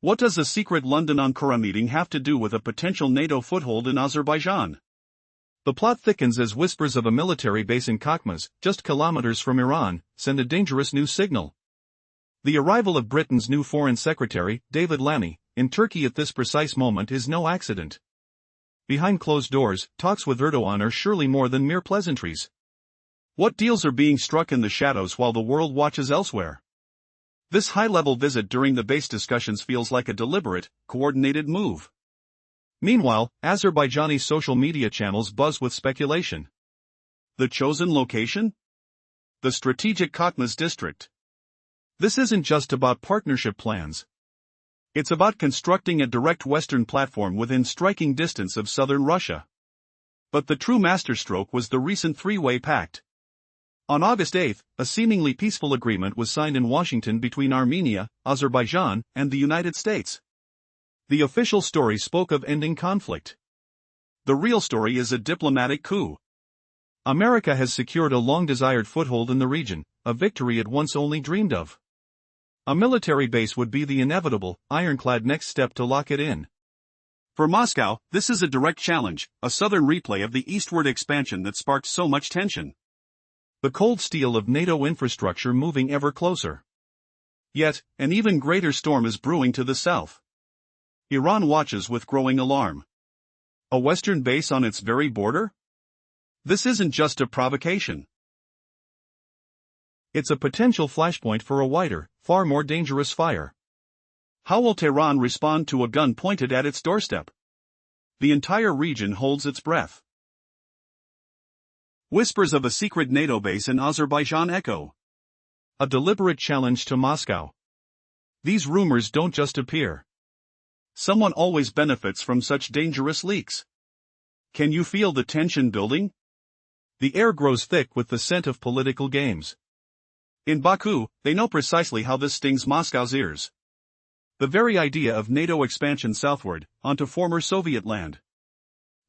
What does a secret London Ankara meeting have to do with a potential NATO foothold in Azerbaijan? The plot thickens as whispers of a military base in Kakmaz, just kilometers from Iran, send a dangerous new signal. The arrival of Britain's new Foreign Secretary, David Lammy, in Turkey at this precise moment is no accident. Behind closed doors, talks with Erdogan are surely more than mere pleasantries. What deals are being struck in the shadows while the world watches elsewhere? This high-level visit during the base discussions feels like a deliberate, coordinated move. Meanwhile, Azerbaijani social media channels buzz with speculation. The chosen location? The strategic Kakmaz district. This isn't just about partnership plans. It's about constructing a direct Western platform within striking distance of southern Russia. But the true masterstroke was the recent three-way pact. On August 8, a seemingly peaceful agreement was signed in Washington between Armenia, Azerbaijan, and the United States. The official story spoke of ending conflict. The real story is a diplomatic coup. America has secured a long-desired foothold in the region, a victory it once only dreamed of. A military base would be the inevitable, ironclad next step to lock it in. For Moscow, this is a direct challenge, a southern replay of the eastward expansion that sparked so much tension. The cold steel of NATO infrastructure moving ever closer. Yet, an even greater storm is brewing to the south. Iran watches with growing alarm. A Western base on its very border? This isn't just a provocation. It's a potential flashpoint for a wider, far more dangerous fire. How will Tehran respond to a gun pointed at its doorstep? The entire region holds its breath. Whispers of a secret NATO base in Azerbaijan echo. A deliberate challenge to Moscow. These rumors don't just appear. Someone always benefits from such dangerous leaks. Can you feel the tension building? The air grows thick with the scent of political games. In Baku, they know precisely how this stings Moscow's ears. The very idea of NATO expansion southward, onto former Soviet land.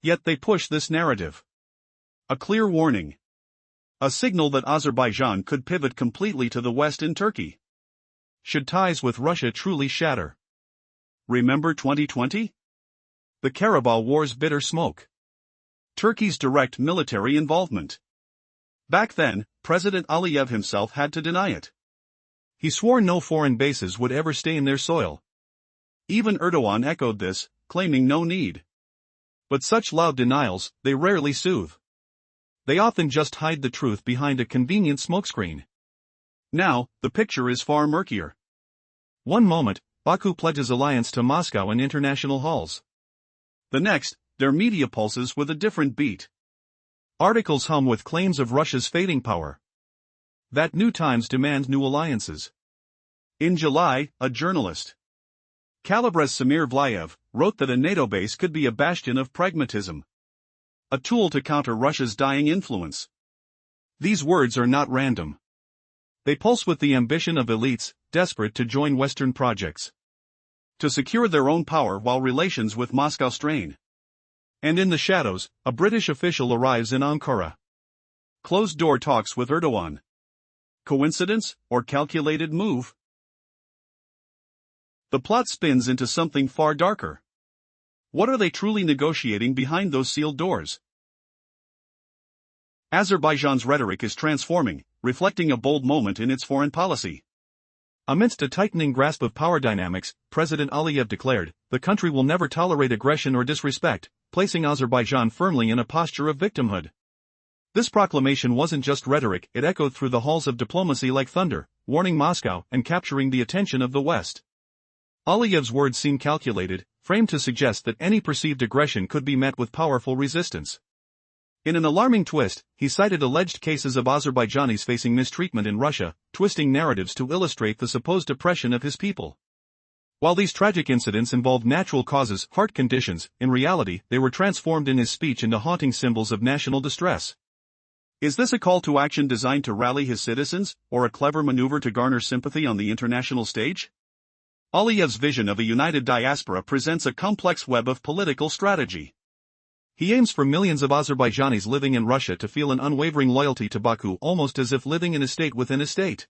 Yet they push this narrative. A clear warning. A signal that Azerbaijan could pivot completely to the west in Turkey. Should ties with Russia truly shatter? Remember 2020? The Karabakh War's bitter smoke. Turkey's direct military involvement. Back then, President Aliyev himself had to deny it. He swore no foreign bases would ever stay in their soil. Even Erdogan echoed this, claiming no need. But such loud denials, they rarely soothe. They often just hide the truth behind a convenient smokescreen. Now, the picture is far murkier. One moment, Baku pledges alliance to Moscow in international halls. The next, their media pulses with a different beat. Articles hum with claims of Russia's fading power. That new times demand new alliances. In July, a journalist, Kalibres Samir Vlayev, wrote that a NATO base could be a bastion of pragmatism. A tool to counter Russia's dying influence. These words are not random. They pulse with the ambition of elites, desperate to join Western projects. To secure their own power while relations with Moscow strain. And in the shadows, a British official arrives in Ankara. Closed-door talks with Erdogan. Coincidence, or calculated move? The plot spins into something far darker. What are they truly negotiating behind those sealed doors? Azerbaijan's rhetoric is transforming, reflecting a bold moment in its foreign policy. Amidst a tightening grasp of power dynamics, President Aliyev declared, the country will never tolerate aggression or disrespect, placing Azerbaijan firmly in a posture of victimhood. This proclamation wasn't just rhetoric, it echoed through the halls of diplomacy like thunder, warning Moscow and capturing the attention of the West. Aliyev's words seem calculated, framed to suggest that any perceived aggression could be met with powerful resistance. In an alarming twist, he cited alleged cases of Azerbaijanis facing mistreatment in Russia, twisting narratives to illustrate the supposed oppression of his people. While these tragic incidents involved natural causes, heart conditions, in reality, they were transformed in his speech into haunting symbols of national distress. Is this a call to action designed to rally his citizens, or a clever maneuver to garner sympathy on the international stage? Aliyev's vision of a united diaspora presents a complex web of political strategy. He aims for millions of Azerbaijanis living in Russia to feel an unwavering loyalty to Baku, almost as if living in a state within a state.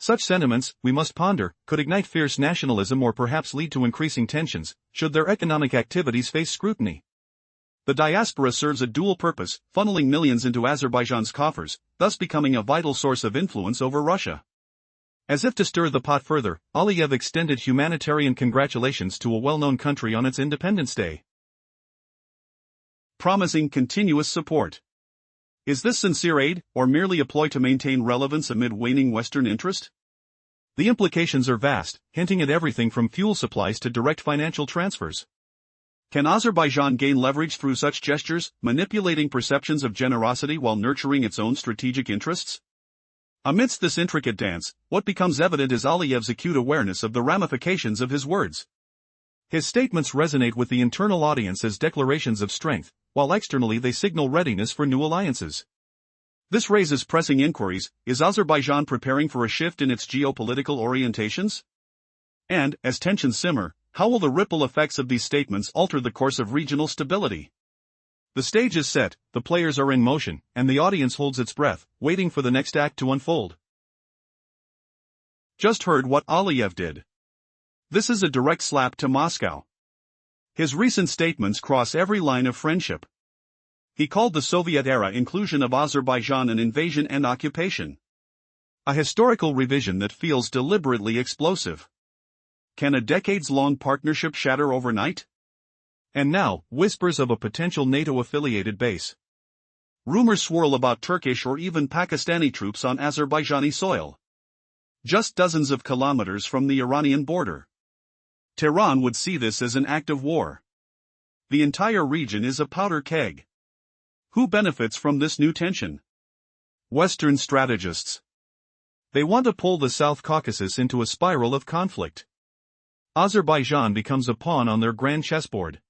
Such sentiments, we must ponder, could ignite fierce nationalism or perhaps lead to increasing tensions, should their economic activities face scrutiny. The diaspora serves a dual purpose, funneling millions into Azerbaijan's coffers, thus becoming a vital source of influence over Russia. As if to stir the pot further, Aliyev extended humanitarian congratulations to a well-known country on its Independence Day, promising continuous support. Is this sincere aid, or merely a ploy to maintain relevance amid waning Western interest? The implications are vast, hinting at everything from fuel supplies to direct financial transfers. Can Azerbaijan gain leverage through such gestures, manipulating perceptions of generosity while nurturing its own strategic interests? Amidst this intricate dance, what becomes evident is Aliyev's acute awareness of the ramifications of his words. His statements resonate with the internal audience as declarations of strength, while externally they signal readiness for new alliances. This raises pressing inquiries: is Azerbaijan preparing for a shift in its geopolitical orientations? And, as tensions simmer, how will the ripple effects of these statements alter the course of regional stability? The stage is set, the players are in motion, and the audience holds its breath, waiting for the next act to unfold. Just heard what Aliyev did. This is a direct slap to Moscow. His recent statements cross every line of friendship. He called the Soviet-era inclusion of Azerbaijan an invasion and occupation. A historical revision that feels deliberately explosive. Can a decades-long partnership shatter overnight? And now, whispers of a potential NATO-affiliated base. Rumors swirl about Turkish or even Pakistani troops on Azerbaijani soil. Just dozens of kilometers from the Iranian border. Tehran would see this as an act of war. The entire region is a powder keg. Who benefits from this new tension? Western strategists. They want to pull the South Caucasus into a spiral of conflict. Azerbaijan becomes a pawn on their grand chessboard.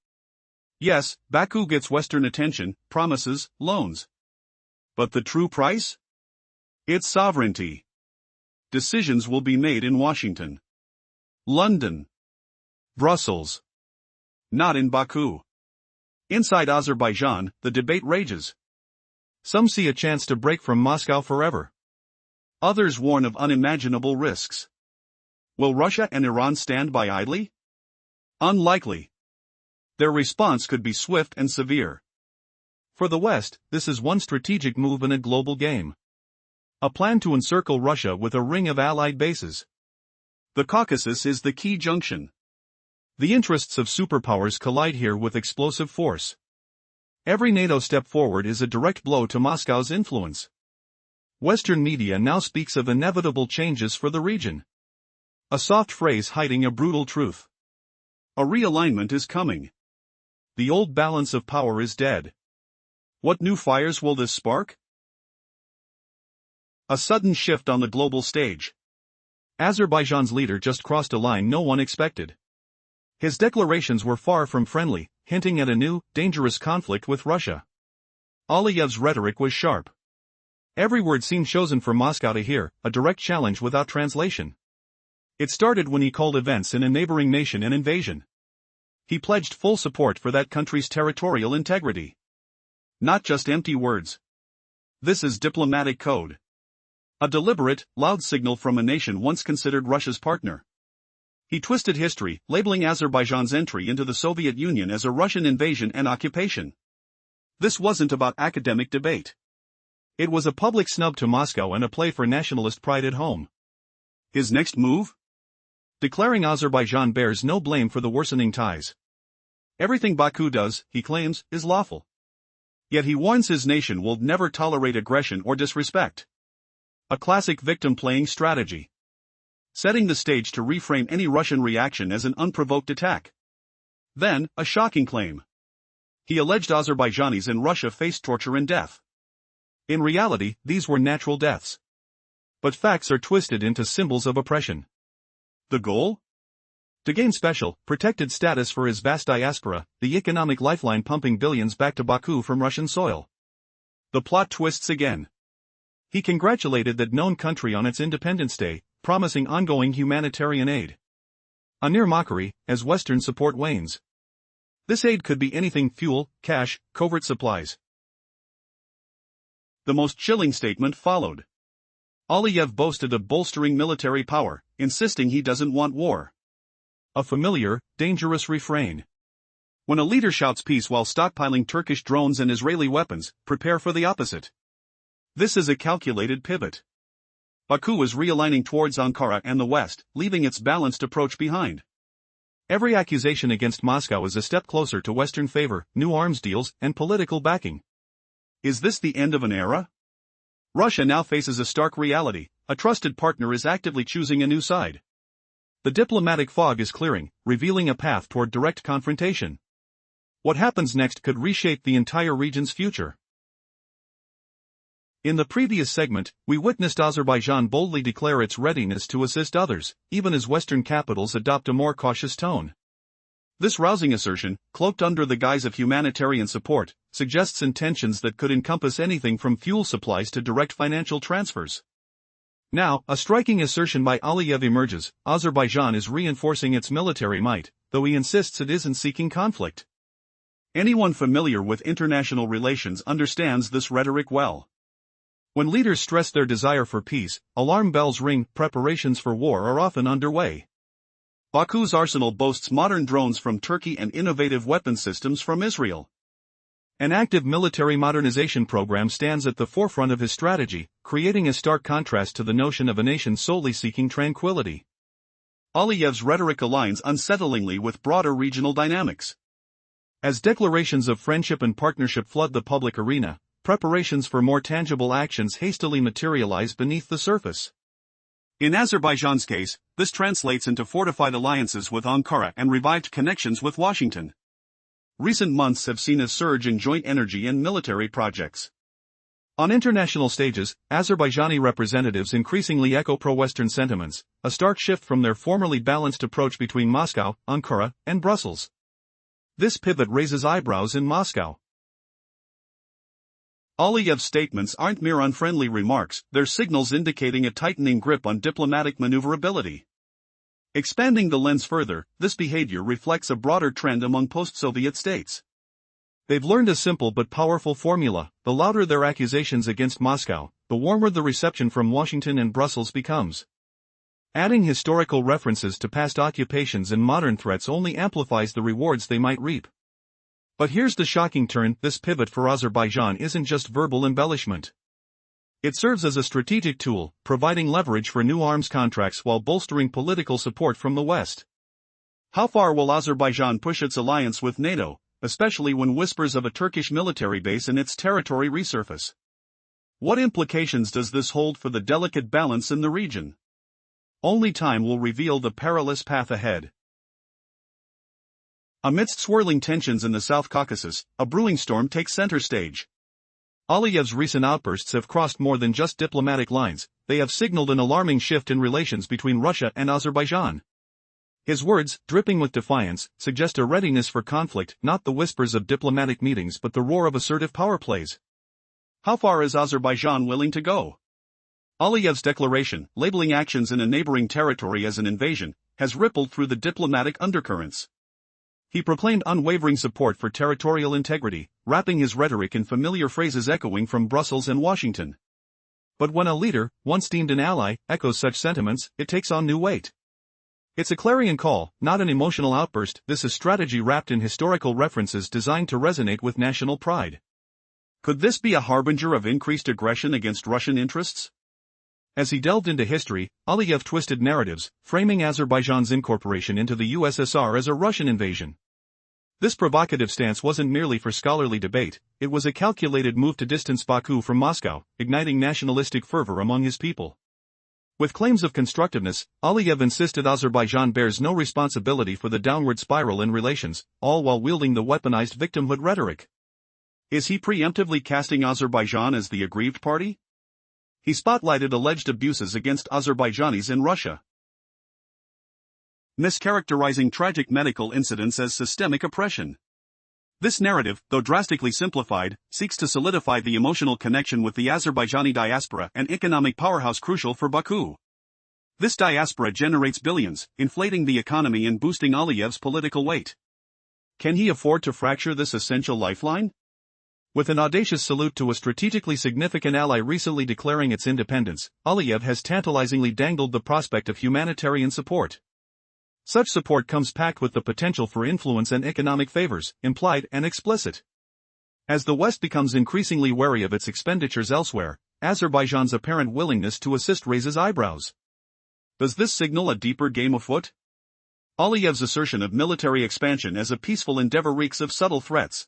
Yes, Baku gets Western attention, promises, loans. But the true price? Its sovereignty. Decisions will be made in Washington, London, Brussels. Not in Baku. Inside Azerbaijan, the debate rages. Some see a chance to break from Moscow forever. Others warn of unimaginable risks. Will Russia and Iran stand by idly? Unlikely. Their response could be swift and severe. For the West, this is one strategic move in a global game. A plan to encircle Russia with a ring of allied bases. The Caucasus is the key junction. The interests of superpowers collide here with explosive force. Every NATO step forward is a direct blow to Moscow's influence. Western media now speaks of inevitable changes for the region. A soft phrase hiding a brutal truth. A realignment is coming. The old balance of power is dead. What new fires will this spark? A sudden shift on the global stage. Azerbaijan's leader just crossed a line no one expected. His declarations were far from friendly, hinting at a new, dangerous conflict with Russia. Aliyev's rhetoric was sharp. Every word seemed chosen for Moscow to hear, a direct challenge without translation. It started when he called events in a neighboring nation an invasion. He pledged full support for that country's territorial integrity. Not just empty words. This is diplomatic code. A deliberate, loud signal from a nation once considered Russia's partner. He twisted history, labeling Azerbaijan's entry into the Soviet Union as a Russian invasion and occupation. This wasn't about academic debate. It was a public snub to Moscow and a play for nationalist pride at home. His next move? Declaring Azerbaijan bears no blame for the worsening ties. Everything Baku does, he claims, is lawful. Yet he warns his nation will never tolerate aggression or disrespect. A classic victim-playing strategy. Setting the stage to reframe any Russian reaction as an unprovoked attack. Then, a shocking claim. He alleged Azerbaijanis in Russia faced torture and death. In reality, these were natural deaths. But facts are twisted into symbols of oppression. The goal? To gain special, protected status for his vast diaspora, the economic lifeline pumping billions back to Baku from Russian soil. The plot twists again. He congratulated that known country on its Independence Day, promising ongoing humanitarian aid. A near mockery, as Western support wanes. This aid could be anything: fuel, cash, covert supplies. The most chilling statement followed. Aliyev boasted of bolstering military power, insisting he doesn't want war. A familiar, dangerous refrain. When a leader shouts peace while stockpiling Turkish drones and Israeli weapons, prepare for the opposite. This is a calculated pivot. Baku is realigning towards Ankara and the West, leaving its balanced approach behind. Every accusation against Moscow is a step closer to Western favor, new arms deals, and political backing. Is this the end of an era? Russia now faces a stark reality: a trusted partner is actively choosing a new side. The diplomatic fog is clearing, revealing a path toward direct confrontation. What happens next could reshape the entire region's future. In the previous segment, we witnessed Azerbaijan boldly declare its readiness to assist others, even as Western capitals adopt a more cautious tone. This rousing assertion, cloaked under the guise of humanitarian support, suggests intentions that could encompass anything from fuel supplies to direct financial transfers. Now, a striking assertion by Aliyev emerges: Azerbaijan is reinforcing its military might, though he insists it isn't seeking conflict. Anyone familiar with international relations understands this rhetoric well. When leaders stress their desire for peace, alarm bells ring, preparations for war are often underway. Baku's arsenal boasts modern drones from Turkey and innovative weapon systems from Israel. An active military modernization program stands at the forefront of his strategy, creating a stark contrast to the notion of a nation solely seeking tranquility. Aliyev's rhetoric aligns unsettlingly with broader regional dynamics. As declarations of friendship and partnership flood the public arena, preparations for more tangible actions hastily materialize beneath the surface. In Azerbaijan's case, this translates into fortified alliances with Ankara and revived connections with Washington. Recent months have seen a surge in joint energy and military projects. On international stages, Azerbaijani representatives increasingly echo pro-Western sentiments, a stark shift from their formerly balanced approach between Moscow, Ankara, and Brussels. This pivot raises eyebrows in Moscow. Aliyev's statements aren't mere unfriendly remarks, they're signals indicating a tightening grip on diplomatic maneuverability. Expanding the lens further, this behavior reflects a broader trend among post-Soviet states. They've learned a simple but powerful formula: the louder their accusations against Moscow, the warmer the reception from Washington and Brussels becomes. Adding historical references to past occupations and modern threats only amplifies the rewards they might reap. But here's the shocking turn: this pivot for Azerbaijan isn't just verbal embellishment. It serves as a strategic tool, providing leverage for new arms contracts while bolstering political support from the West. How far will Azerbaijan push its alliance with NATO, especially when whispers of a Turkish military base in its territory resurface? What implications does this hold for the delicate balance in the region? Only time will reveal the perilous path ahead. Amidst swirling tensions in the South Caucasus, a brewing storm takes center stage. Aliyev's recent outbursts have crossed more than just diplomatic lines, they have signaled an alarming shift in relations between Russia and Azerbaijan. His words, dripping with defiance, suggest a readiness for conflict, not the whispers of diplomatic meetings but the roar of assertive power plays. How far is Azerbaijan willing to go? Aliyev's declaration, labeling actions in a neighboring territory as an invasion, has rippled through the diplomatic undercurrents. He proclaimed unwavering support for territorial integrity, wrapping his rhetoric in familiar phrases echoing from Brussels and Washington. But when a leader, once deemed an ally, echoes such sentiments, it takes on new weight. It's a clarion call, not an emotional outburst. This is strategy wrapped in historical references designed to resonate with national pride. Could this be a harbinger of increased aggression against Russian interests? As he delved into history, Aliyev twisted narratives, framing Azerbaijan's incorporation into the USSR as a Russian invasion. This provocative stance wasn't merely for scholarly debate, it was a calculated move to distance Baku from Moscow, igniting nationalistic fervor among his people. With claims of constructiveness, Aliyev insisted Azerbaijan bears no responsibility for the downward spiral in relations, all while wielding the weaponized victimhood rhetoric. Is he preemptively casting Azerbaijan as the aggrieved party? He spotlighted alleged abuses against Azerbaijanis in Russia, mischaracterizing tragic medical incidents as systemic oppression. This narrative, though drastically simplified, seeks to solidify the emotional connection with the Azerbaijani diaspora, an economic powerhouse crucial for Baku. This diaspora generates billions, inflating the economy and boosting Aliyev's political weight. Can he afford to fracture this essential lifeline? With an audacious salute to a strategically significant ally recently declaring its independence, Aliyev has tantalizingly dangled the prospect of humanitarian support. Such support comes packed with the potential for influence and economic favors, implied and explicit. As the West becomes increasingly wary of its expenditures elsewhere, Azerbaijan's apparent willingness to assist raises eyebrows. Does this signal a deeper game afoot? Aliyev's assertion of military expansion as a peaceful endeavor reeks of subtle threats.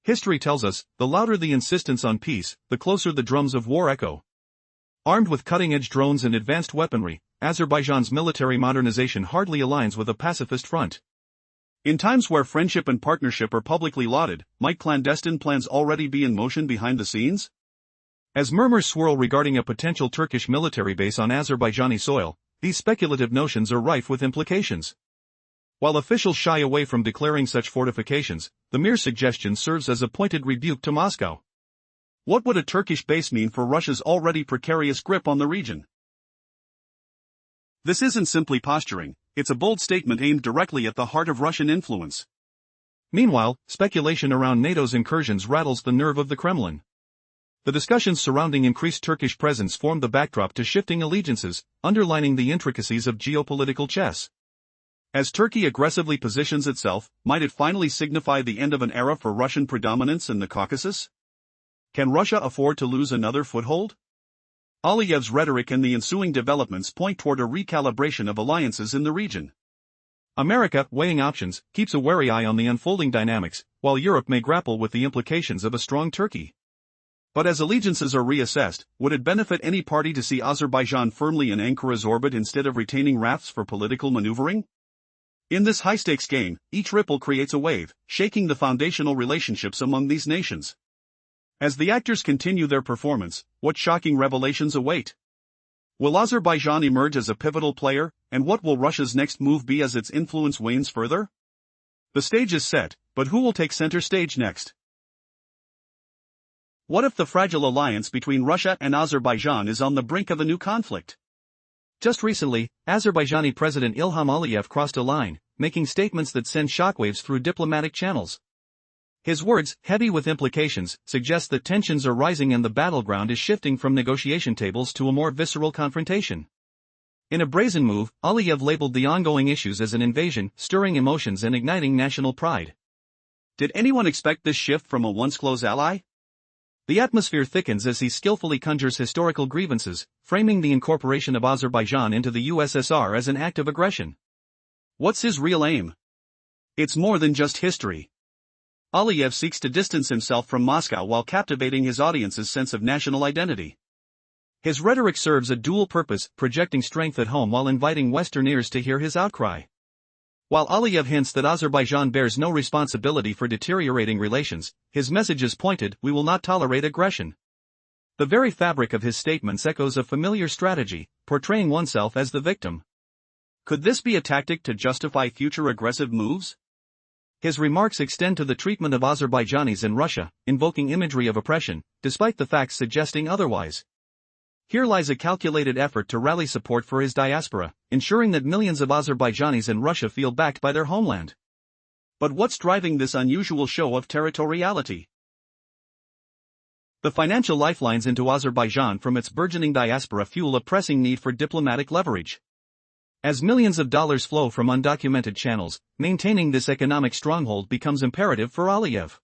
History tells us, the louder the insistence on peace, the closer the drums of war echo. Armed with cutting-edge drones and advanced weaponry, Azerbaijan's military modernization hardly aligns with a pacifist front. In times where friendship and partnership are publicly lauded, might clandestine plans already be in motion behind the scenes? As murmurs swirl regarding a potential Turkish military base on Azerbaijani soil, these speculative notions are rife with implications. While officials shy away from declaring such fortifications, the mere suggestion serves as a pointed rebuke to Moscow. What would a Turkish base mean for Russia's already precarious grip on the region? This isn't simply posturing, it's a bold statement aimed directly at the heart of Russian influence. Meanwhile, speculation around NATO's incursions rattles the nerve of the Kremlin. The discussions surrounding increased Turkish presence form the backdrop to shifting allegiances, underlining the intricacies of geopolitical chess. As Turkey aggressively positions itself, might it finally signify the end of an era for Russian predominance in the Caucasus? Can Russia afford to lose another foothold? Aliyev's rhetoric and the ensuing developments point toward a recalibration of alliances in the region. America, weighing options, keeps a wary eye on the unfolding dynamics, while Europe may grapple with the implications of a strong Turkey. But as allegiances are reassessed, would it benefit any party to see Azerbaijan firmly in Ankara's orbit instead of retaining rafts for political maneuvering? In this high-stakes game, each ripple creates a wave, shaking the foundational relationships among these nations. As the actors continue their performance, what shocking revelations await? Will Azerbaijan emerge as a pivotal player, and what will Russia's next move be as its influence wanes further? The stage is set, but who will take center stage next? What if the fragile alliance between Russia and Azerbaijan is on the brink of a new conflict? Just recently, Azerbaijani President Ilham Aliyev crossed a line, making statements that send shockwaves through diplomatic channels. His words, heavy with implications, suggest that tensions are rising and the battleground is shifting from negotiation tables to a more visceral confrontation. In a brazen move, Aliyev labeled the ongoing issues as an invasion, stirring emotions and igniting national pride. Did anyone expect this shift from a once close ally? The atmosphere thickens as he skillfully conjures historical grievances, framing the incorporation of Azerbaijan into the USSR as an act of aggression. What's his real aim? It's more than just history. Aliyev seeks to distance himself from Moscow while captivating his audience's sense of national identity. His rhetoric serves a dual purpose, projecting strength at home while inviting Western ears to hear his outcry. While Aliyev hints that Azerbaijan bears no responsibility for deteriorating relations, his message is pointed: we will not tolerate aggression. The very fabric of his statements echoes a familiar strategy, portraying oneself as the victim. Could this be a tactic to justify future aggressive moves? His remarks extend to the treatment of Azerbaijanis in Russia, invoking imagery of oppression, despite the facts suggesting otherwise. Here lies a calculated effort to rally support for his diaspora, ensuring that millions of Azerbaijanis in Russia feel backed by their homeland. But what's driving this unusual show of territoriality? The financial lifelines into Azerbaijan from its burgeoning diaspora fuel a pressing need for diplomatic leverage. As millions of dollars flow from undocumented channels, maintaining this economic stronghold becomes imperative for Aliyev.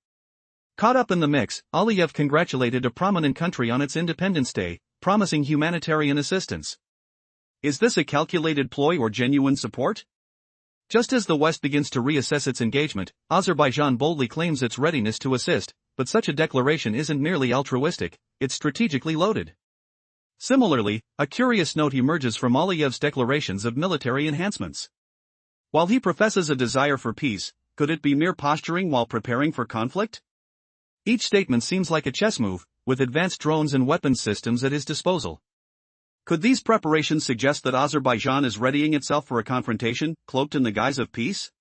Caught up in the mix, Aliyev congratulated a prominent country on its Independence Day, promising humanitarian assistance. Is this a calculated ploy or genuine support? Just as the West begins to reassess its engagement, Azerbaijan boldly claims its readiness to assist, but such a declaration isn't merely altruistic, it's strategically loaded. Similarly, a curious note emerges from Aliyev's declarations of military enhancements. While he professes a desire for peace, could it be mere posturing while preparing for conflict? Each statement seems like a chess move, with advanced drones and weapons systems at his disposal. Could these preparations suggest that Azerbaijan is readying itself for a confrontation, cloaked in the guise of peace?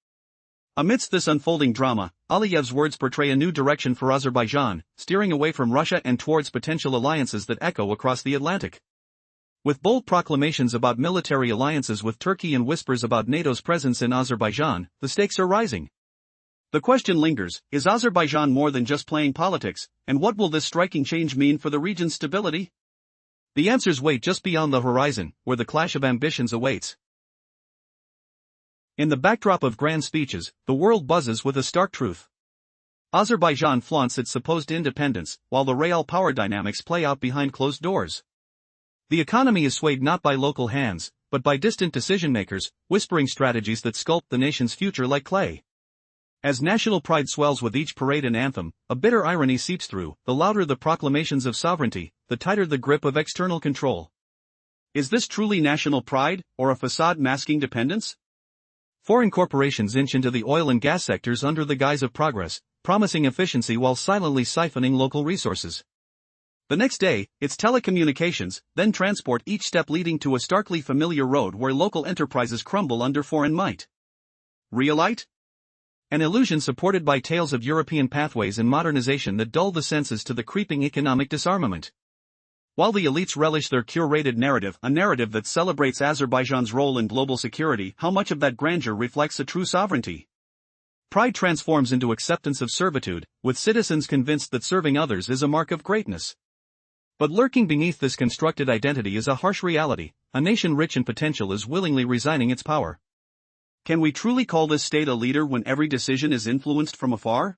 Amidst this unfolding drama, Aliyev's words portray a new direction for Azerbaijan, steering away from Russia and towards potential alliances that echo across the Atlantic. With bold proclamations about military alliances with Turkey and whispers about NATO's presence in Azerbaijan, the stakes are rising. The question lingers, is Azerbaijan more than just playing politics, and what will this striking change mean for the region's stability? The answers wait just beyond the horizon, where the clash of ambitions awaits. In the backdrop of grand speeches, the world buzzes with a stark truth. Azerbaijan flaunts its supposed independence, while the real power dynamics play out behind closed doors. The economy is swayed not by local hands, but by distant decision-makers, whispering strategies that sculpt the nation's future like clay. As national pride swells with each parade and anthem, a bitter irony seeps through. The louder the proclamations of sovereignty, the tighter the grip of external control. Is this truly national pride, or a facade masking dependence? Foreign corporations inch into the oil and gas sectors under the guise of progress, promising efficiency while silently siphoning local resources. The next day, it's telecommunications, then transport, each step leading to a starkly familiar road where local enterprises crumble under foreign might. Realite? An illusion supported by tales of European pathways and modernization that dull the senses to the creeping economic disarmament. While the elites relish their curated narrative, a narrative that celebrates Azerbaijan's role in global security, how much of that grandeur reflects a true sovereignty? Pride transforms into acceptance of servitude, with citizens convinced that serving others is a mark of greatness. But lurking beneath this constructed identity is a harsh reality. A nation rich in potential is willingly resigning its power. Can we truly call this state a leader when every decision is influenced from afar?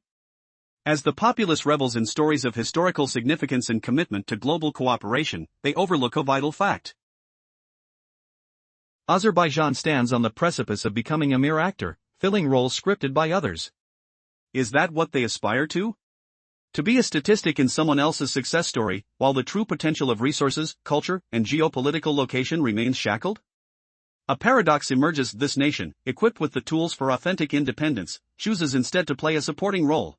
As the populace revels in stories of historical significance and commitment to global cooperation, they overlook a vital fact. Azerbaijan stands on the precipice of becoming a mere actor, filling roles scripted by others. Is that what they aspire to? To be a statistic in someone else's success story, while the true potential of resources, culture, and geopolitical location remains shackled? A paradox emerges. This nation, equipped with the tools for authentic independence, chooses instead to play a supporting role.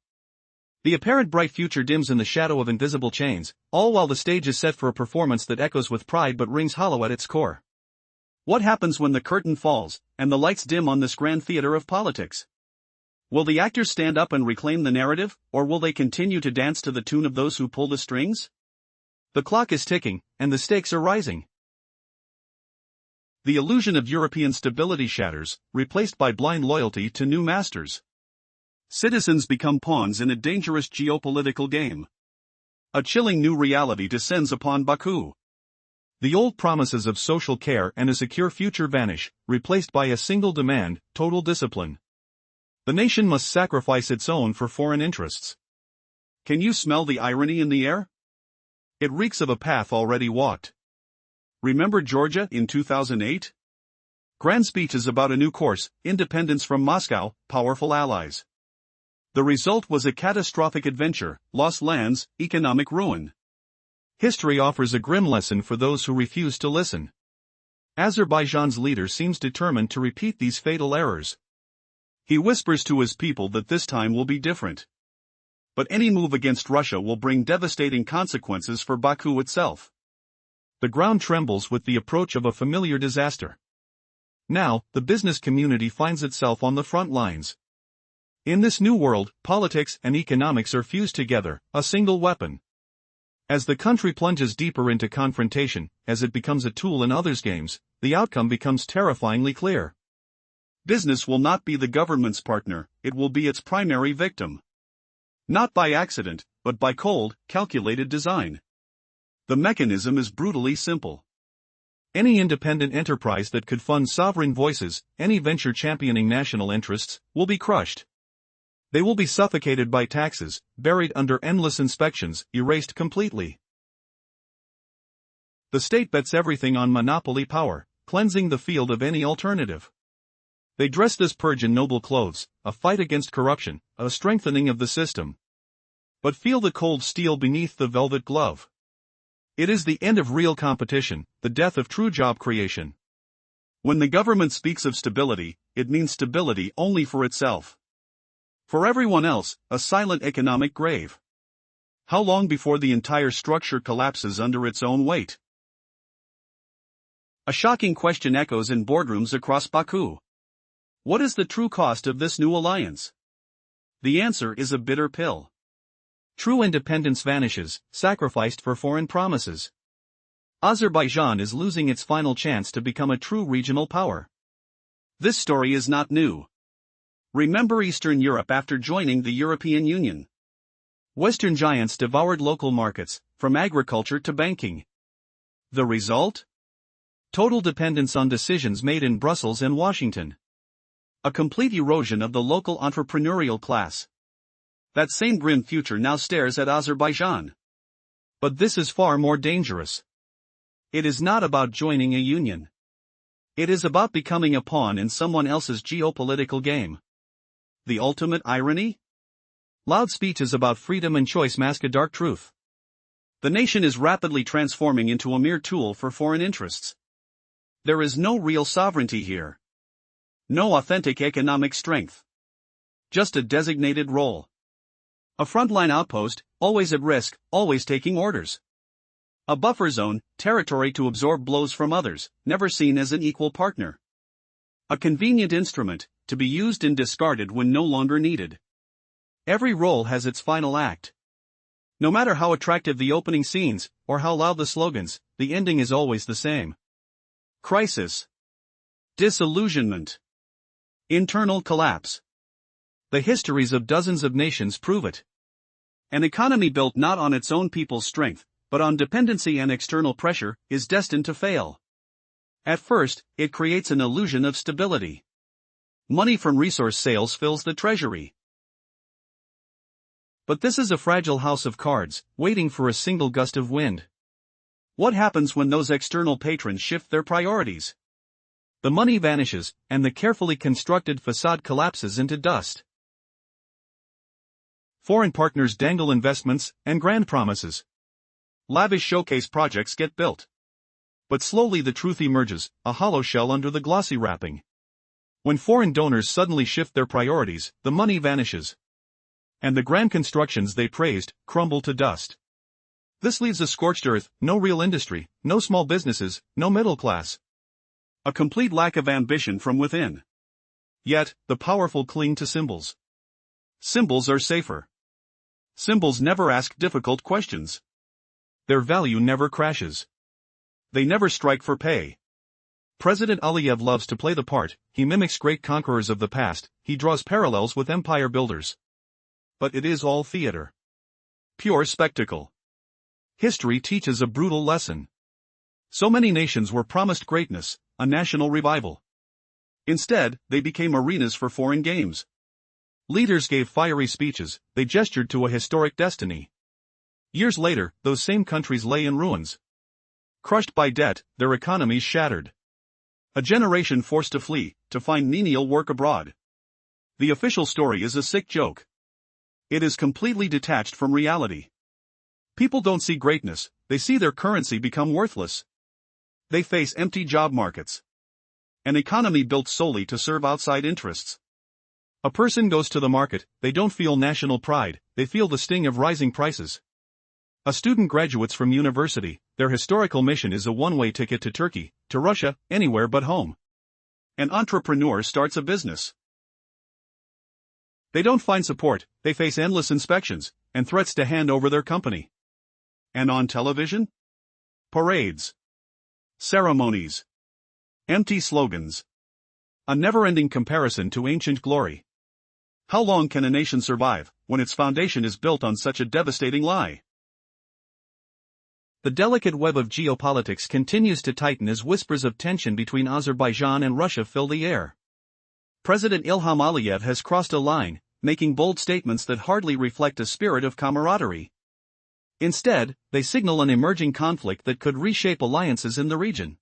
The apparent bright future dims in the shadow of invisible chains, all while the stage is set for a performance that echoes with pride but rings hollow at its core. What happens when the curtain falls, and the lights dim on this grand theater of politics? Will the actors stand up and reclaim the narrative, or will they continue to dance to the tune of those who pull the strings? The clock is ticking, and the stakes are rising. The illusion of European stability shatters, replaced by blind loyalty to new masters. Citizens become pawns in a dangerous geopolitical game. A chilling new reality descends upon Baku. The old promises of social care and a secure future vanish, replaced by a single demand: total discipline. The nation must sacrifice its own for foreign interests. Can you smell the irony in the air? It reeks of a path already walked. Remember Georgia in 2008? Grand speeches about a new course: independence from Moscow, powerful allies. The result was a catastrophic adventure: lost lands, economic ruin. History offers a grim lesson for those who refuse to listen. Azerbaijan's leader seems determined to repeat these fatal errors. He whispers to his people that this time will be different. But any move against Russia will bring devastating consequences for Baku itself. The ground trembles with the approach of a familiar disaster. Now, the business community finds itself on the front lines. In this new world, politics and economics are fused together, a single weapon. As the country plunges deeper into confrontation, as it becomes a tool in others' games, the outcome becomes terrifyingly clear. Business will not be the government's partner, it will be its primary victim. Not by accident, but by cold, calculated design. The mechanism is brutally simple. Any independent enterprise that could fund sovereign voices, any venture championing national interests, will be crushed. They will be suffocated by taxes, buried under endless inspections, erased completely. The state bets everything on monopoly power, cleansing the field of any alternative. They dress this purge in noble clothes: a fight against corruption, a strengthening of the system. But feel the cold steel beneath the velvet glove. It is the end of real competition, the death of true job creation. When the government speaks of stability, it means stability only for itself. For everyone else, a silent economic grave. How long before the entire structure collapses under its own weight? A shocking question echoes in boardrooms across Baku. What is the true cost of this new alliance? The answer is a bitter pill. True independence vanishes, sacrificed for foreign promises. Azerbaijan is losing its final chance to become a true regional power. This story is not new. Remember Eastern Europe after joining the European Union. Western giants devoured local markets, from agriculture to banking. The result? Total dependence on decisions made in Brussels and Washington. A complete erosion of the local entrepreneurial class. That same grim future now stares at Azerbaijan. But this is far more dangerous. It is not about joining a union. It is about becoming a pawn in someone else's geopolitical game. The ultimate irony? Loud speeches about freedom and choice mask a dark truth. The nation is rapidly transforming into a mere tool for foreign interests. There is no real sovereignty here. No authentic economic strength. Just a designated role. A frontline outpost, always at risk, always taking orders. A buffer zone, territory to absorb blows from others, never seen as an equal partner. A convenient instrument, to be used and discarded when no longer needed. Every role has its final act. No matter how attractive the opening scenes, or how loud the slogans, the ending is always the same. Crisis. Disillusionment. Internal collapse. The histories of dozens of nations prove it. An economy built not on its own people's strength, but on dependency and external pressure, is destined to fail. At first, it creates an illusion of stability. Money from resource sales fills the treasury. But this is a fragile house of cards, waiting for a single gust of wind. What happens when those external patrons shift their priorities? The money vanishes, and the carefully constructed facade collapses into dust. Foreign partners dangle investments and grand promises. Lavish showcase projects get built. But slowly the truth emerges, a hollow shell under the glossy wrapping. When foreign donors suddenly shift their priorities, the money vanishes. And the grand constructions they praised crumble to dust. This leaves a scorched earth, no real industry, no small businesses, no middle class. A complete lack of ambition from within. Yet, the powerful cling to symbols. Symbols are safer. Symbols never ask difficult questions. Their value never crashes. They never strike for pay. President Aliyev loves to play the part, he mimics great conquerors of the past, he draws parallels with empire builders. But it is all theater. Pure spectacle. History teaches a brutal lesson. So many nations were promised greatness, a national revival. Instead, they became arenas for foreign games. Leaders gave fiery speeches, they gestured to a historic destiny. Years later, those same countries lay in ruins. Crushed by debt, their economies shattered. A generation forced to flee, to find menial work abroad. The official story is a sick joke. It is completely detached from reality. People don't see greatness, they see their currency become worthless. They face empty job markets. An economy built solely to serve outside interests. A person goes to the market, they don't feel national pride, they feel the sting of rising prices. A student graduates from university, their historical mission is a one-way ticket to Turkey, to Russia, anywhere but home. An entrepreneur starts a business. They don't find support, they face endless inspections, and threats to hand over their company. And on television? Parades. Ceremonies. Empty slogans. A never-ending comparison to ancient glory. How long can a nation survive, when its foundation is built on such a devastating lie? The delicate web of geopolitics continues to tighten as whispers of tension between Azerbaijan and Russia fill the air. President Ilham Aliyev has crossed a line, making bold statements that hardly reflect a spirit of camaraderie. Instead, they signal an emerging conflict that could reshape alliances in the region.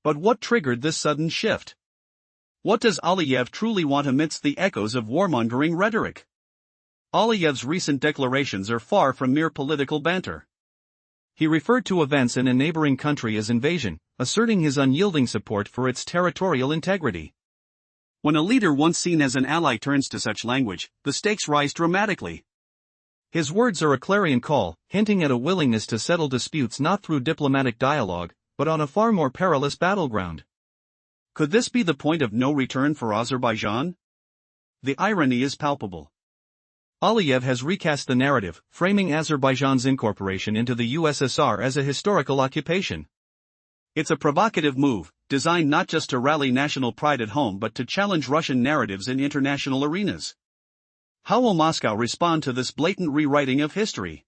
But what triggered this sudden shift? What does Aliyev truly want amidst the echoes of warmongering rhetoric? Aliyev's recent declarations are far from mere political banter. He referred to events in a neighboring country as invasion, asserting his unyielding support for its territorial integrity. When a leader once seen as an ally turns to such language, the stakes rise dramatically. His words are a clarion call, hinting at a willingness to settle disputes not through diplomatic dialogue, but on a far more perilous battleground. Could this be the point of no return for Azerbaijan? The irony is palpable. Aliyev has recast the narrative, framing Azerbaijan's incorporation into the USSR as a historical occupation. It's a provocative move, designed not just to rally national pride at home but to challenge Russian narratives in international arenas. How will Moscow respond to this blatant rewriting of history?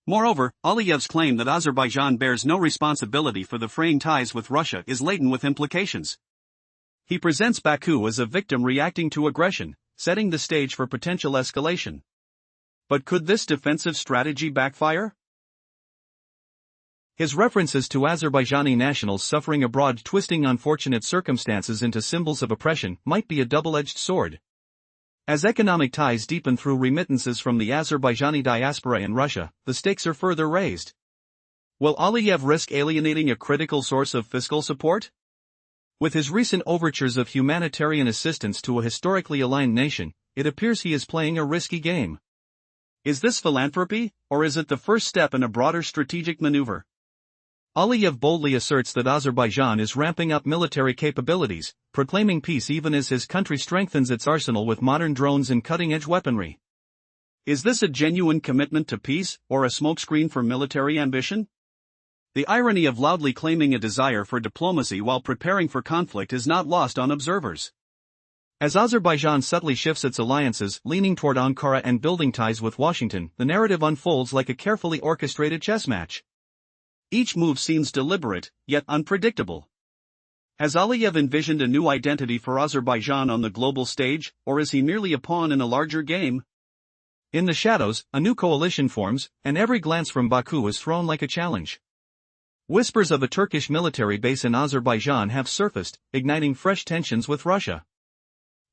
Moreover, Aliyev's claim that Azerbaijan bears no responsibility for the fraying ties with Russia is laden with implications. He presents Baku as a victim reacting to aggression, setting the stage for potential escalation. But could this defensive strategy backfire? His references to Azerbaijani nationals suffering abroad, twisting unfortunate circumstances into symbols of oppression, might be a double-edged sword. As economic ties deepen through remittances from the Azerbaijani diaspora in Russia, the stakes are further raised. Will Aliyev risk alienating a critical source of fiscal support? With his recent overtures of humanitarian assistance to a historically aligned nation, it appears he is playing a risky game. Is this philanthropy, or is it the first step in a broader strategic maneuver? Aliyev boldly asserts that Azerbaijan is ramping up military capabilities, proclaiming peace even as his country strengthens its arsenal with modern drones and cutting-edge weaponry. Is this a genuine commitment to peace, or a smokescreen for military ambition? The irony of loudly claiming a desire for diplomacy while preparing for conflict is not lost on observers. As Azerbaijan subtly shifts its alliances, leaning toward Ankara and building ties with Washington, the narrative unfolds like a carefully orchestrated chess match. Each move seems deliberate, yet unpredictable. Has Aliyev envisioned a new identity for Azerbaijan on the global stage, or is he merely a pawn in a larger game? In the shadows, a new coalition forms, and every glance from Baku is thrown like a challenge. Whispers of a Turkish military base in Azerbaijan have surfaced, igniting fresh tensions with Russia.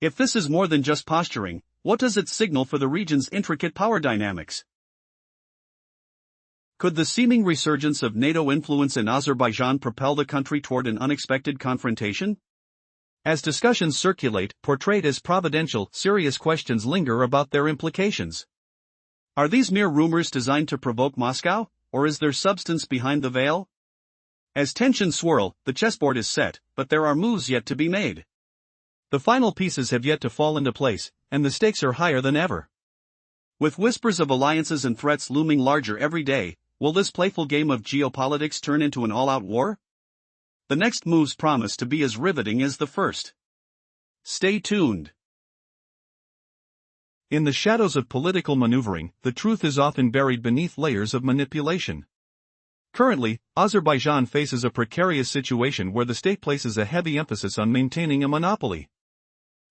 If this is more than just posturing, what does it signal for the region's intricate power dynamics? Could the seeming resurgence of NATO influence in Azerbaijan propel the country toward an unexpected confrontation? As discussions circulate, portrayed as providential, serious questions linger about their implications. Are these mere rumors designed to provoke Moscow, or is there substance behind the veil? As tensions swirl, the chessboard is set, but there are moves yet to be made. The final pieces have yet to fall into place, and the stakes are higher than ever. With whispers of alliances and threats looming larger every day, will this playful game of geopolitics turn into an all-out war? The next moves promise to be as riveting as the first. Stay tuned. In the shadows of political maneuvering, the truth is often buried beneath layers of manipulation. Currently, Azerbaijan faces a precarious situation where the state places a heavy emphasis on maintaining a monopoly.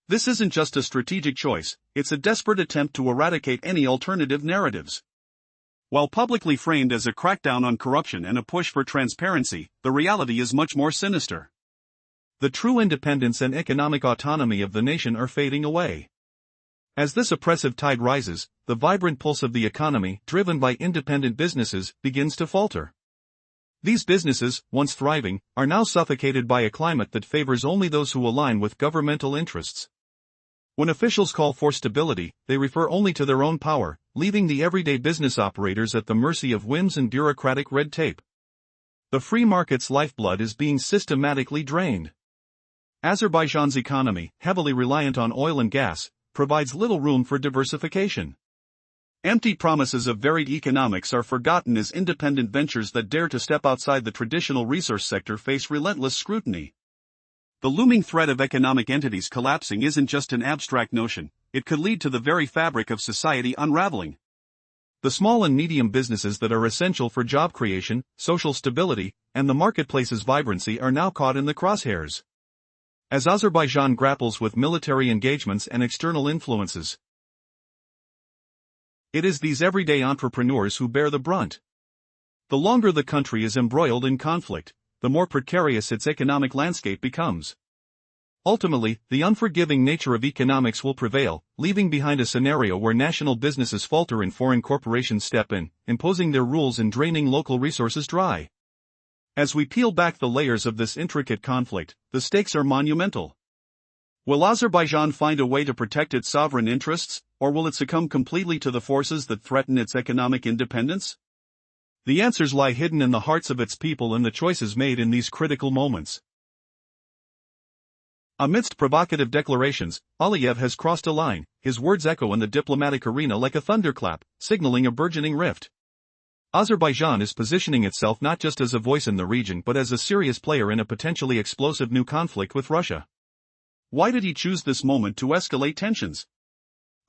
This isn't just a strategic choice, it's a desperate attempt to eradicate any alternative narratives. While publicly framed as a crackdown on corruption and a push for transparency, the reality is much more sinister. The true independence and economic autonomy of the nation are fading away. As this oppressive tide rises, the vibrant pulse of the economy, driven by independent businesses, begins to falter. These businesses, once thriving, are now suffocated by a climate that favors only those who align with governmental interests. When officials call for stability, they refer only to their own power, leaving the everyday business operators at the mercy of whims and bureaucratic red tape. The free market's lifeblood is being systematically drained. Azerbaijan's economy, heavily reliant on oil and gas, provides little room for diversification. Empty promises of varied economics are forgotten as independent ventures that dare to step outside the traditional resource sector face relentless scrutiny. The looming threat of economic entities collapsing isn't just an abstract notion, it could lead to the very fabric of society unraveling. The small and medium businesses that are essential for job creation, social stability, and the marketplace's vibrancy are now caught in the crosshairs. As Azerbaijan grapples with military engagements and external influences, it is these everyday entrepreneurs who bear the brunt. The longer the country is embroiled in conflict, the more precarious its economic landscape becomes. Ultimately, the unforgiving nature of economics will prevail, leaving behind a scenario where national businesses falter and foreign corporations step in, imposing their rules and draining local resources dry. As we peel back the layers of this intricate conflict, the stakes are monumental. Will Azerbaijan find a way to protect its sovereign interests, or will it succumb completely to the forces that threaten its economic independence? The answers lie hidden in the hearts of its people and the choices made in these critical moments. Amidst provocative declarations, Aliyev has crossed a line, his words echo in the diplomatic arena like a thunderclap, signaling a burgeoning rift. Azerbaijan is positioning itself not just as a voice in the region but as a serious player in a potentially explosive new conflict with Russia. Why did he choose this moment to escalate tensions?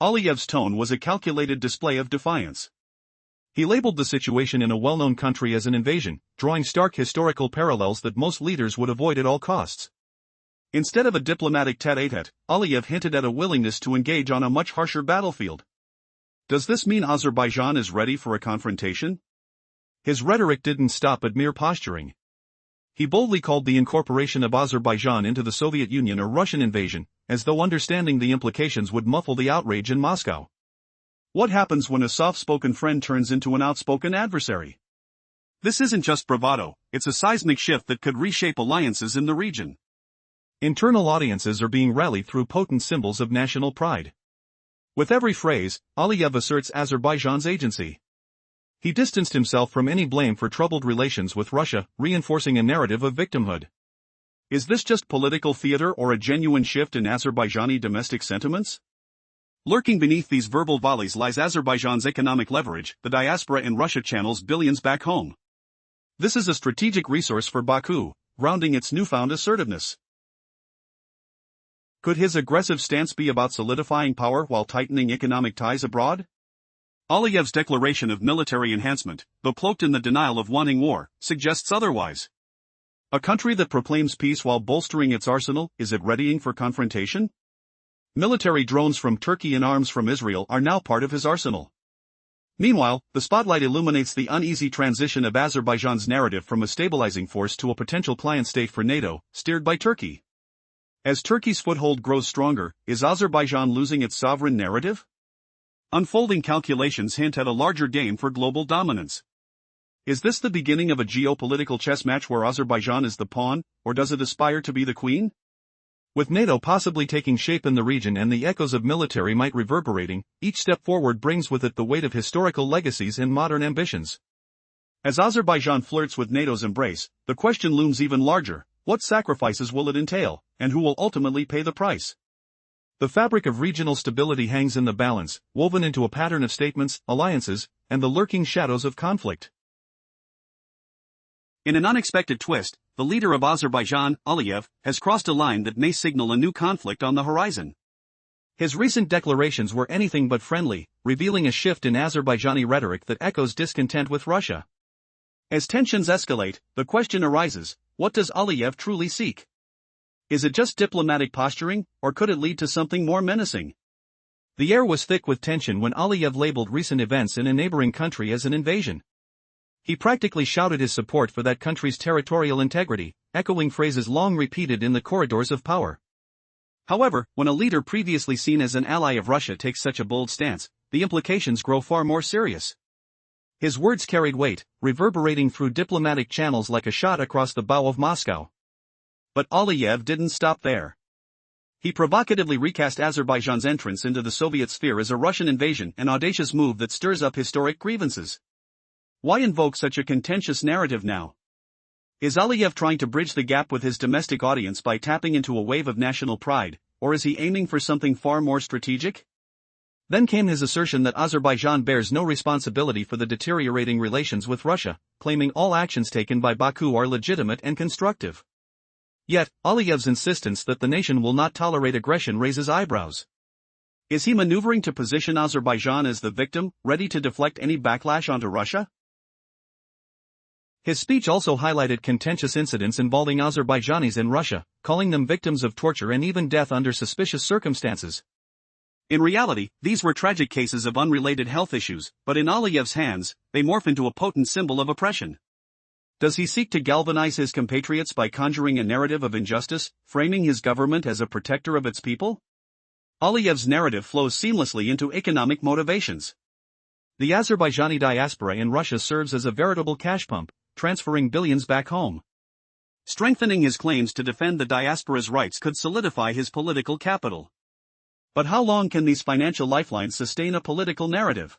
Aliyev's tone was a calculated display of defiance. He labeled the situation in a well-known country as an invasion, drawing stark historical parallels that most leaders would avoid at all costs. Instead of a diplomatic tête-à-tête, Aliyev hinted at a willingness to engage on a much harsher battlefield. Does this mean Azerbaijan is ready for a confrontation? His rhetoric didn't stop at mere posturing. He boldly called the incorporation of Azerbaijan into the Soviet Union a Russian invasion, as though understanding the implications would muffle the outrage in Moscow. What happens when a soft-spoken friend turns into an outspoken adversary? This isn't just bravado, it's a seismic shift that could reshape alliances in the region. Internal audiences are being rallied through potent symbols of national pride. With every phrase, Aliyev asserts Azerbaijan's agency. He distanced himself from any blame for troubled relations with Russia, reinforcing a narrative of victimhood. Is this just political theater or a genuine shift in Azerbaijani domestic sentiments? Lurking beneath these verbal volleys lies Azerbaijan's economic leverage. The diaspora in Russia channels billions back home. This is a strategic resource for Baku, grounding its newfound assertiveness. Could his aggressive stance be about solidifying power while tightening economic ties abroad? Aliyev's declaration of military enhancement, though cloaked in the denial of wanting war, suggests otherwise. A country that proclaims peace while bolstering its arsenal, is it readying for confrontation? Military drones from Turkey and arms from Israel are now part of his arsenal. Meanwhile, the spotlight illuminates the uneasy transition of Azerbaijan's narrative from a stabilizing force to a potential client state for NATO, steered by Turkey. As Turkey's foothold grows stronger, is Azerbaijan losing its sovereign narrative? Unfolding calculations hint at a larger game for global dominance. Is this the beginning of a geopolitical chess match where Azerbaijan is the pawn, or does it aspire to be the queen? With NATO possibly taking shape in the region and the echoes of military might reverberating, each step forward brings with it the weight of historical legacies and modern ambitions. As Azerbaijan flirts with NATO's embrace, the question looms even larger: what sacrifices will it entail, and who will ultimately pay the price? The fabric of regional stability hangs in the balance, woven into a pattern of statements, alliances, and the lurking shadows of conflict. In an unexpected twist, the leader of Azerbaijan, Aliyev, has crossed a line that may signal a new conflict on the horizon. His recent declarations were anything but friendly, revealing a shift in Azerbaijani rhetoric that echoes discontent with Russia. As tensions escalate, the question arises: what does Aliyev truly seek? Is it just diplomatic posturing, or could it lead to something more menacing? The air was thick with tension when Aliyev labeled recent events in a neighboring country as an invasion. He practically shouted his support for that country's territorial integrity, echoing phrases long repeated in the corridors of power. However, when a leader previously seen as an ally of Russia takes such a bold stance, the implications grow far more serious. His words carried weight, reverberating through diplomatic channels like a shot across the bow of Moscow. But Aliyev didn't stop there. He provocatively recast Azerbaijan's entrance into the Soviet sphere as a Russian invasion, an audacious move that stirs up historic grievances. Why invoke such a contentious narrative now? Is Aliyev trying to bridge the gap with his domestic audience by tapping into a wave of national pride, or is he aiming for something far more strategic? Then came his assertion that Azerbaijan bears no responsibility for the deteriorating relations with Russia, claiming all actions taken by Baku are legitimate and constructive. Yet, Aliyev's insistence that the nation will not tolerate aggression raises eyebrows. Is he maneuvering to position Azerbaijan as the victim, ready to deflect any backlash onto Russia? His speech also highlighted contentious incidents involving Azerbaijanis in Russia, calling them victims of torture and even death under suspicious circumstances. In reality, these were tragic cases of unrelated health issues, but in Aliyev's hands, they morph into a potent symbol of oppression. Does he seek to galvanize his compatriots by conjuring a narrative of injustice, framing his government as a protector of its people? Aliyev's narrative flows seamlessly into economic motivations. The Azerbaijani diaspora in Russia serves as a veritable cash pump, transferring billions back home. Strengthening his claims to defend the diaspora's rights could solidify his political capital. But how long can these financial lifelines sustain a political narrative?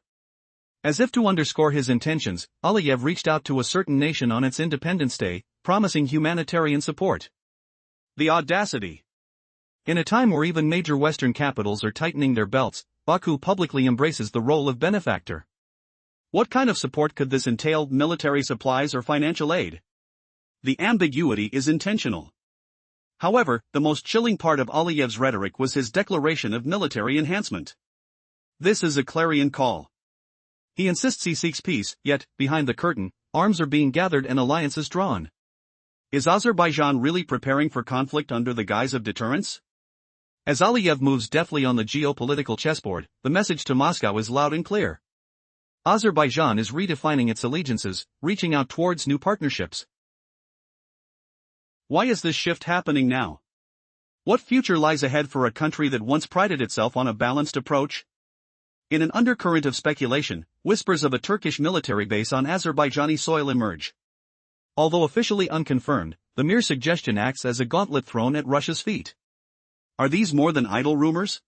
As if to underscore his intentions, Aliyev reached out to a certain nation on its Independence Day, promising humanitarian support. The audacity! In a time where even major Western capitals are tightening their belts, Baku publicly embraces the role of benefactor. What kind of support could this entail, military supplies or financial aid? The ambiguity is intentional. However, the most chilling part of Aliyev's rhetoric was his declaration of military enhancement. This is a clarion call. He insists he seeks peace, yet, behind the curtain, arms are being gathered and alliances drawn. Is Azerbaijan really preparing for conflict under the guise of deterrence? As Aliyev moves deftly on the geopolitical chessboard, the message to Moscow is loud and clear. Azerbaijan is redefining its allegiances, reaching out towards new partnerships. Why is this shift happening now? What future lies ahead for a country that once prided itself on a balanced approach? In an undercurrent of speculation, whispers of a Turkish military base on Azerbaijani soil emerge. Although officially unconfirmed, the mere suggestion acts as a gauntlet thrown at Russia's feet. Are these more than idle rumors?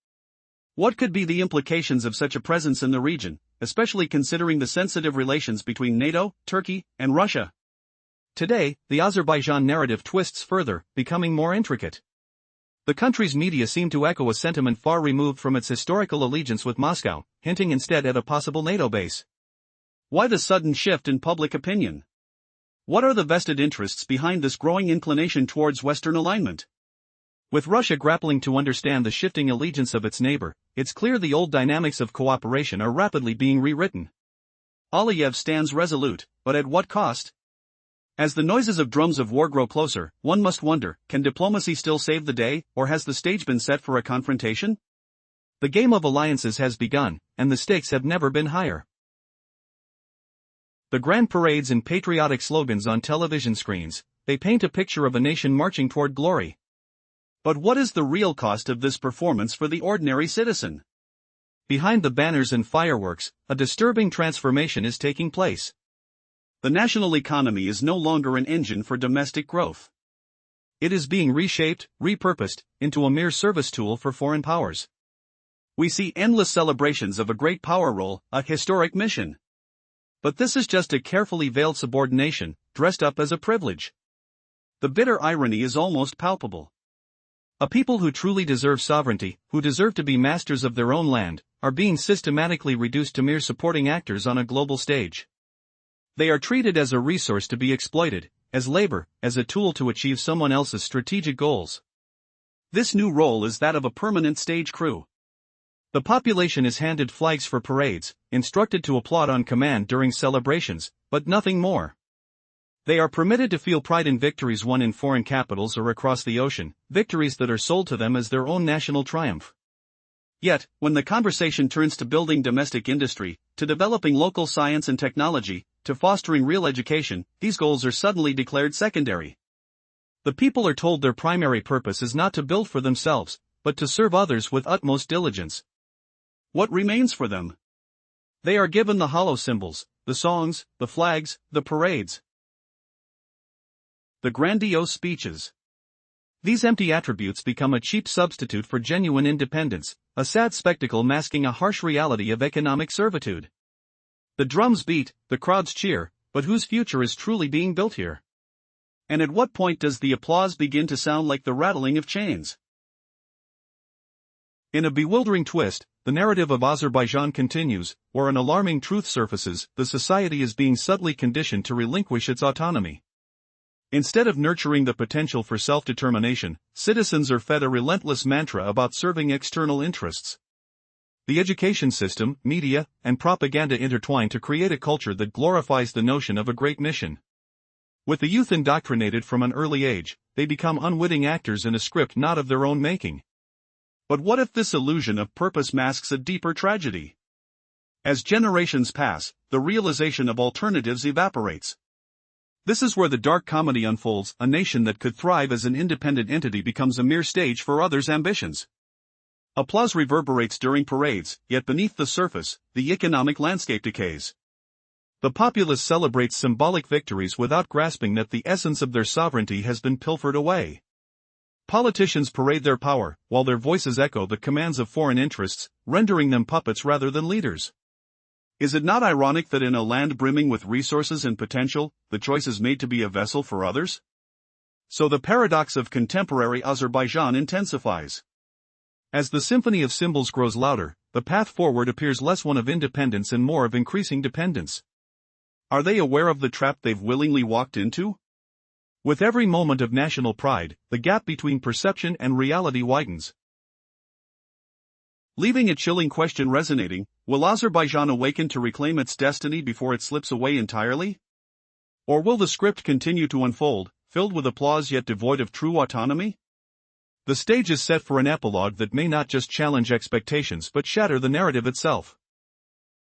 What could be the implications of such a presence in the region, especially considering the sensitive relations between NATO, Turkey, and Russia? Today, the Azerbaijan narrative twists further, becoming more intricate. The country's media seem to echo a sentiment far removed from its historical allegiance with Moscow, hinting instead at a possible NATO base. Why the sudden shift in public opinion? What are the vested interests behind this growing inclination towards Western alignment? With Russia grappling to understand the shifting allegiance of its neighbor, it's clear the old dynamics of cooperation are rapidly being rewritten. Aliyev stands resolute, but at what cost? As the noises of drums of war grow closer, one must wonder, can diplomacy still save the day, or has the stage been set for a confrontation? The game of alliances has begun, and the stakes have never been higher. The grand parades and patriotic slogans on television screens, they paint a picture of a nation marching toward glory. But what is the real cost of this performance for the ordinary citizen? Behind the banners and fireworks, a disturbing transformation is taking place. The national economy is no longer an engine for domestic growth. It is being reshaped, repurposed, into a mere service tool for foreign powers. We see endless celebrations of a great power role, a historic mission. But this is just a carefully veiled subordination, dressed up as a privilege. The bitter irony is almost palpable. A people who truly deserve sovereignty, who deserve to be masters of their own land, are being systematically reduced to mere supporting actors on a global stage. They are treated as a resource to be exploited, as labor, as a tool to achieve someone else's strategic goals. This new role is that of a permanent stage crew. The population is handed flags for parades, instructed to applaud on command during celebrations, but nothing more. They are permitted to feel pride in victories won in foreign capitals or across the ocean, victories that are sold to them as their own national triumph. Yet, when the conversation turns to building domestic industry, to developing local science and technology, to fostering real education, these goals are suddenly declared secondary. The people are told their primary purpose is not to build for themselves, but to serve others with utmost diligence. What remains for them? They are given the hollow symbols, the songs, the flags, the parades. The grandiose speeches. These empty attributes become a cheap substitute for genuine independence, a sad spectacle masking a harsh reality of economic servitude. The drums beat, the crowds cheer, but whose future is truly being built here? And at what point does the applause begin to sound like the rattling of chains? In a bewildering twist, the narrative of Azerbaijan continues, where an alarming truth surfaces, the society is being subtly conditioned to relinquish its autonomy. Instead of nurturing the potential for self-determination, citizens are fed a relentless mantra about serving external interests. The education system, media, and propaganda intertwine to create a culture that glorifies the notion of a great mission. With the youth indoctrinated from an early age, they become unwitting actors in a script not of their own making. But what if this illusion of purpose masks a deeper tragedy? As generations pass, the realization of alternatives evaporates. This is where the dark comedy unfolds. A nation that could thrive as an independent entity becomes a mere stage for others' ambitions. Applause reverberates during parades, yet beneath the surface, the economic landscape decays. The populace celebrates symbolic victories without grasping that the essence of their sovereignty has been pilfered away. Politicians parade their power, while their voices echo the commands of foreign interests, rendering them puppets rather than leaders. Is it not ironic that in a land brimming with resources and potential, the choice is made to be a vessel for others? So the paradox of contemporary Azerbaijan intensifies. As the symphony of symbols grows louder, the path forward appears less one of independence and more of increasing dependence. Are they aware of the trap they've willingly walked into? With every moment of national pride, the gap between perception and reality widens. Leaving a chilling question resonating, will Azerbaijan awaken to reclaim its destiny before it slips away entirely? Or will the script continue to unfold, filled with applause yet devoid of true autonomy? The stage is set for an epilogue that may not just challenge expectations but shatter the narrative itself.